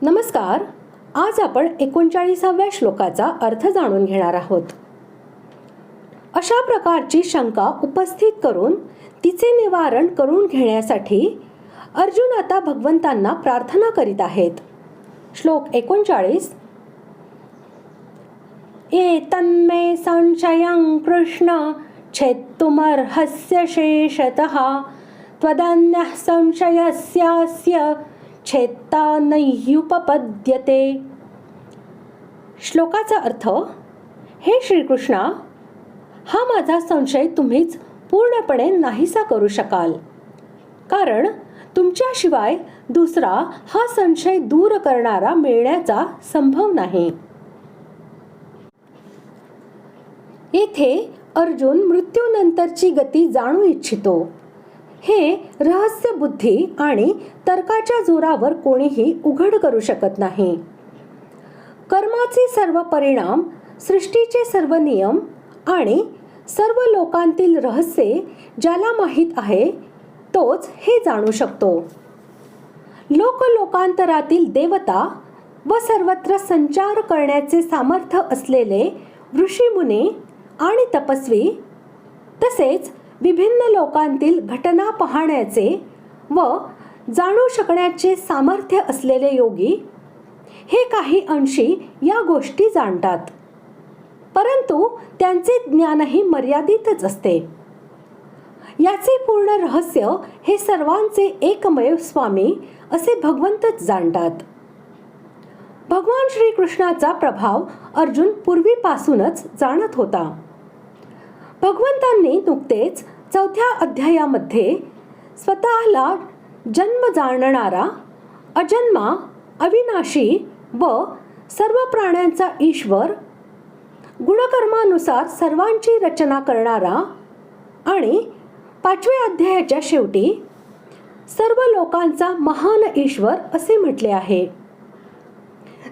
नमस्कार. आज आपण 39व्या श्लोकाचा अर्थ जाणून घेणार आहोत. अशा प्रकारची शंका उपस्थित करून तिचे निवारण करून घेण्यासाठी अर्जुन आता भगवंतांना प्रार्थना करीत आहेत. श्लोक 39. एतन्मे संशयं कृष्ण छेत्तुमर्हस्य शेषतः त्वदन्यः संशयस्यास्य छेत्ता नैयुपपद्यते. श्लोकाचा अर्थ: हे श्रीकृष्णा, हा माझा संशय तुम्हीच पूर्णपणे नाहीसा करू शकाल, कारण तुमच्याशिवाय दुसरा हा संशय दूर करणारा मिळण्याचा संभव नाही. येथे अर्जुन मृत्यूनंतरची गती जाणू इच्छितो. हे रहस्य बुद्धी आणि तर्काच्या जोरावर कोणीही उघड करू शकत नाही. कर्माचे सर्व परिणाम, सृष्टीचे सर्व नियम आणि सर्व लोकांतील रहस्ये ज्याला माहीत आहे तोच हे जाणू शकतो. लोकांतरातील देवता व सर्वत्र संचार करण्याचे सामर्थ्य असलेले ऋषीमुनी आणि तपस्वी, तसेच विभिन्न लोकांतील घटना पाहण्याचे व जाणू शकण्याचे सामर्थ्य असलेले योगी हे काही अंशी या गोष्टी जाणतात, परंतु त्यांचे ज्ञानही मर्यादितच असते. याचे पूर्ण रहस्य हे सर्वांचे एकमेव स्वामी असे भगवंतच जाणतात. भगवान श्रीकृष्णाचा प्रभाव अर्जुन पूर्वीपासूनच जाणत होता. भगवंतांनी नुकतेच 4थ्या अध्यायामध्ये स्वतःला जन्म जाणणारा, अजन्मा, अविनाशी व सर्व प्राण्यांचा ईश्वर, गुणकर्मानुसार सर्वांची रचना करणारा आणि 5व्या अध्यायाच्या शेवटी सर्व लोकांचा महान ईश्वर असे म्हटले आहे.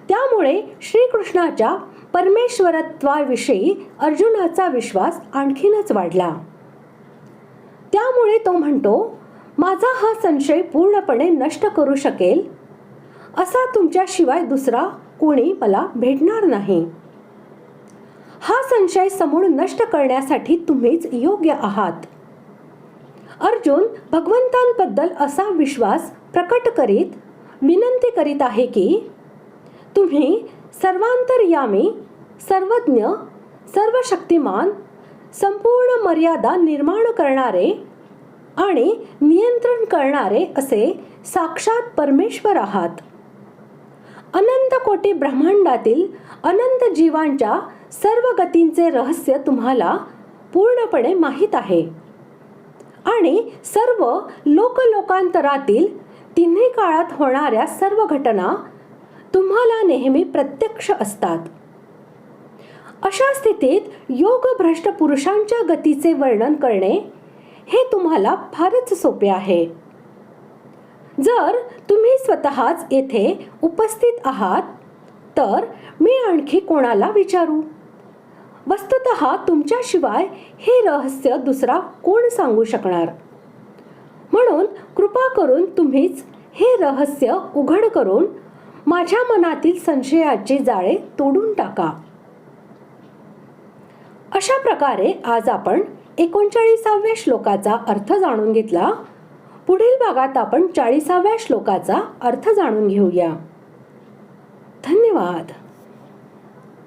त्यामुळे श्रीकृष्णाच्या परमेश्वरत्वाविषयी अर्जुनाचा विश्वास आणखीनच वाढला. त्यामुळे तो म्हणतो, माझा हा संशय पूर्णपणे नष्ट करू शकेल असा तुमच्याशिवाय दुसरा कोणी मला भेटणार नाही. हा संशय समूळ नष्ट करण्यासाठी तुम्हीच योग्य आहात. अर्जुन भगवंतांबद्दल असा विश्वास प्रकट करीत विनंती करीत आहे की तुम्ही सर्वांतर्यामी, सर्वज्ञ, सर्वशक्तिमान, संपूर्ण मर्यादा निर्माण करणारे आणि नियंत्रण करणारे असे साक्षात परमेश्वर आहात. अनंत कोटी ब्रह्मांडातील अनंत जीवांच्या सर्व गतींचे रहस्य तुम्हाला पूर्णपणे माहीत आहे आणि सर्व लोकांतरातील तिन्ही काळात होणाऱ्या सर्व घटना तुम्हाला नेहमी प्रत्यक्ष असतात. अशा स्थितीत योगभ्रष्ट पुरुषांच्या गतीचे वर्णन करणे हे तुम्हाला फारच सोपे आहे. जर तुम्ही स्वतःच येथे उपस्थित आहात तर मी आणखी कोणाला विचारू? वस्तुतः तुमच्याशिवाय हे रहस्य दुसरा कोण सांगू शकणार? म्हणून कृपा करून तुम्हीच हे रहस्य उघड करून माझ्या मनातील संशयाचे जाळे तोडून टाका. अशा प्रकारे आज आपण 39व्या श्लोकाचा अर्थ जाणून घेतला. पुढील भागात आपण 40व्या श्लोकाचा अर्थ जाणून घेऊया. धन्यवाद.